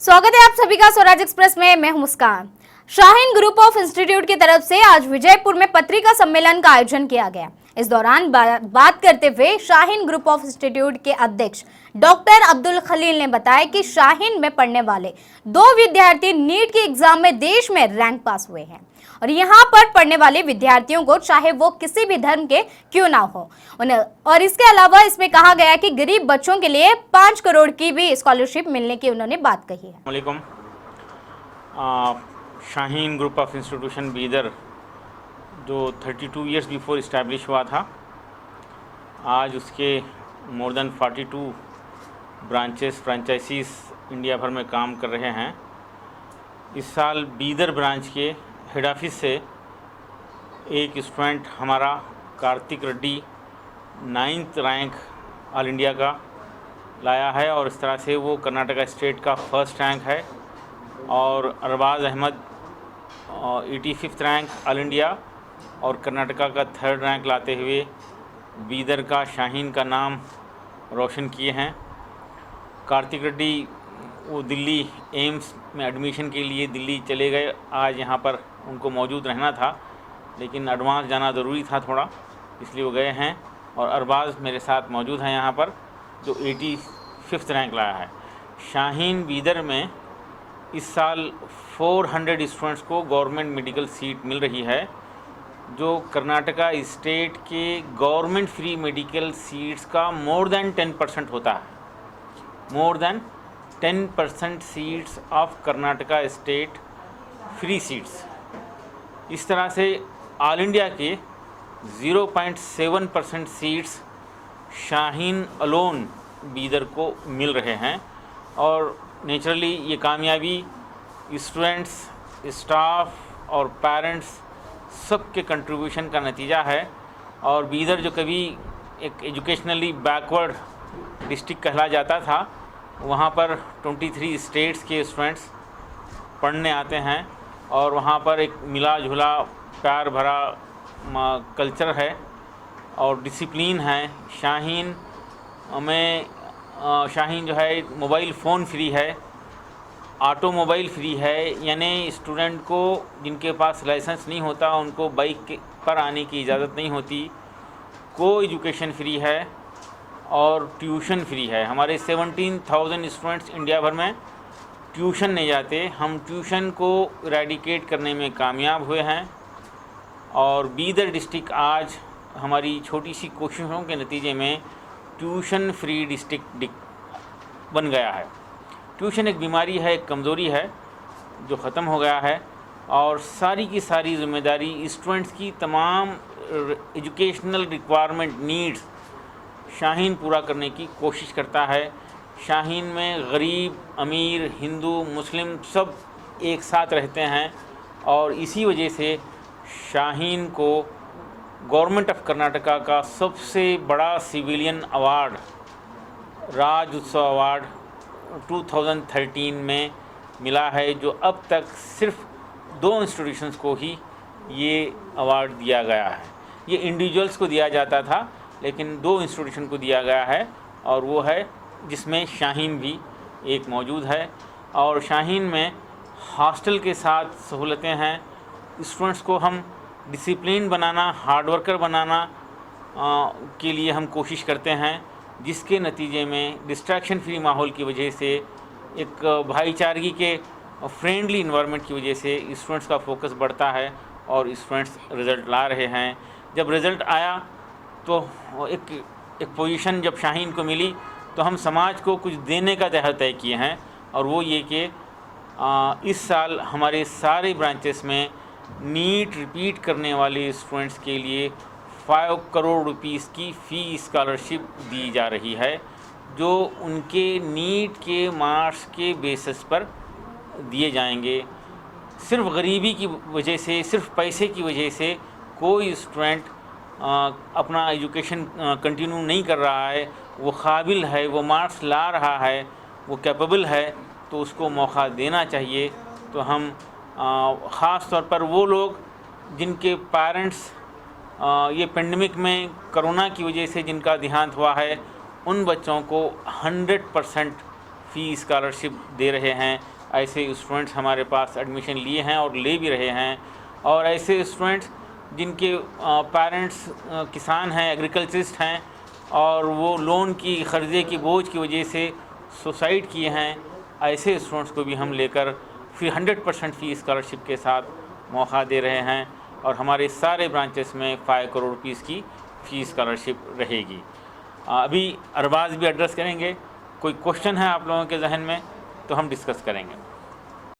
स्वागत है आप सभी का स्वराज एक्सप्रेस में। मैं हूं मुस्कान। शाहीन ग्रुप ऑफ इंस्टीट्यूट की तरफ से आज विजयपुर में पत्रिका सम्मेलन का आयोजन किया गया। इस दौरान बात करते हुए शाहीन ग्रुप ऑफ इंस्टीट्यूट के अध्यक्ष डॉक्टर अब्दुल खलील ने बताया कि शाहीन में पढ़ने वाले 2 विद्यार्थी नीट के एग्जाम में देश में रैंक पास हुए हैं और यहाँ पर पढ़ने वाले विद्यार्थियों को चाहे वो किसी भी धर्म के क्यों ना हो, और इसके अलावा इसमें कहा गया कि गरीब बच्चों के लिए 5 करोड़ की भी स्कॉलरशिप मिलने की उन्होंने बात कही है। वालेकुम। Shaheen group of institution Bidar जो 32 इयर्स बिफोर इस्टेब्लिश हुआ था, आज उसके more than 42 branches franchises India भर में काम कर रहे हैं। इस साल बीदर ब्रांच के हेड ऑफिस से एक स्टूडेंट हमारा Karthik Reddy 9th rank all India का लाया है और इस तरह से वो कर्नाटका स्टेट का फर्स्ट रैंक है। और Arbaz Ahmed 85th rank all India और कर्नाटका का 3rd रैंक लाते हुए बीदर का शाहीन का नाम रोशन किए हैं। कार्तिक रेड्डी वो दिल्ली एम्स में एडमिशन के लिए दिल्ली चले गए। आज यहाँ पर उनको मौजूद रहना था, लेकिन एडवांस जाना ज़रूरी था थोड़ा, इसलिए वो गए हैं। और अरबाज़ मेरे साथ मौजूद हैं यहाँ पर, जो 85th रैंक लाया है। शाहीन बीदर में इस साल 400 स्टूडेंट्स को गवर्नमेंट मेडिकल सीट मिल रही है, जो कर्नाटका स्टेट के गवर्नमेंट फ्री मेडिकल सीट्स का मोर देन 10% होता है। More than 10% seats of Karnataka state free seats. इस तरह से ऑल इंडिया के 0.7% सीट्स शाहीन अलोन बीदर को मिल रहे हैं। और नेचुरली ये कामयाबी स्टूडेंट्स, स्टाफ और पेरेंट्स सब के कंट्रीब्यूशन का नतीजा है। और बीदर जो कभी एक एजुकेशनली बैकवर्ड डिस्ट्रिक्ट कहला जाता था, वहाँ पर 23 स्टेट्स के स्टूडेंट्स पढ़ने आते हैं और वहाँ पर एक मिला जुला प्यार भरा कल्चर है और डिसिप्लिन है। शाहीन में शाहीन जो है मोबाइल फ़ोन फ्री है, ऑटोमोबाइल फ्री है, यानी स्टूडेंट को जिनके पास लाइसेंस नहीं होता उनको बाइक पर आने की इजाज़त नहीं होती। को एजुकेशन फ्री है और ट्यूशन फ्री है। हमारे 17,000 स्टूडेंट्स इंडिया भर में ट्यूशन नहीं जाते। हम ट्यूशन को इरेडिकेट करने में कामयाब हुए हैं और बीदर डिस्ट्रिक्ट आज हमारी छोटी सी कोशिशों के नतीजे में ट्यूशन फ्री डिस्ट्रिक्ट बन गया है। ट्यूशन एक बीमारी है, एक कमज़ोरी है जो ख़त्म हो गया है और सारी की सारी जिम्मेदारी स्टूडेंट्स की तमाम एजुकेशनल रिक्वायरमेंट नीड्स शाहीन पूरा करने की कोशिश करता है। शाहीन में गरीब, अमीर, हिंदू, मुस्लिम सब एक साथ रहते हैं और इसी वजह से शाहीन को गवर्नमेंट ऑफ कर्नाटका का सबसे बड़ा सिविलियन अवार्ड राज उत्सव अवार्ड 2013 में मिला है, जो अब तक सिर्फ 2 इंस्टीट्यूशंस को ही ये अवार्ड दिया गया है। ये इंडिविजुअल्स को दिया जाता था, लेकिन 2 इंस्टीट्यूशन को दिया गया है और वो है जिसमें शाहीन भी एक मौजूद है। और शाहीन में हॉस्टल के साथ सहूलतें हैं। स्टूडेंट्स को हम डिसिप्लिन बनाना, हार्ड वर्कर बनाना के लिए हम कोशिश करते हैं, जिसके नतीजे में डिस्ट्रैक्शन फ्री माहौल की वजह से, एक भाईचारगी के फ्रेंडली इन्वायरमेंट की वजह से स्टूडेंट्स का फोकस बढ़ता है और स्टूडेंट्स रिज़ल्ट ला रहे हैं। जब रिज़ल्ट आया तो एक पोजीशन जब शाहीन को मिली तो हम समाज को कुछ देने का तय किए हैं और वो ये कि इस साल हमारे सारे ब्रांचेस में नीट रिपीट करने वाले स्टूडेंट्स के लिए 5 करोड़ रुपीस की फ़ी स्कॉलरशिप दी जा रही है, जो उनके नीट के मार्क्स के बेसिस पर दिए जाएंगे। सिर्फ गरीबी की वजह से, सिर्फ पैसे की वजह से कोई स्टूडेंट अपना एजुकेशन कंटिन्यू नहीं कर रहा है। वो काबिल है, वो मार्क्स ला रहा है, वो कैपेबल है, तो उसको मौका देना चाहिए। तो हम ख़ास तौर पर वो लोग जिनके पेरेंट्स ये पेंडेमिक में कोरोना की वजह से जिनका देहांत हुआ है, उन बच्चों को 100% फ़ी स्कॉलरशिप दे रहे हैं, ऐसे स्टूडेंट्स हमारे पास एडमिशन लिए हैं और ले भी रहे हैं। और ऐसे स्टूडेंट्स जिनके पेरेंट्स किसान हैं, एग्रीकल्चरिस्ट हैं और वो लोन की कर्ज़े की बोझ की वजह से सुसाइड किए हैं, ऐसे स्टूडेंट्स को भी हम लेकर फिर 100% फ़ी स्कॉलरशिप के साथ मौका दे रहे हैं। और हमारे सारे ब्रांचेस में 5 करोड़ रुपीस की फ़ी स्कॉलरशिप रहेगी। अभी अरबाज़ भी एड्रेस करेंगे। कोई क्वेश्चन है आप लोगों के जहन में तो हम डिस्कस करेंगे।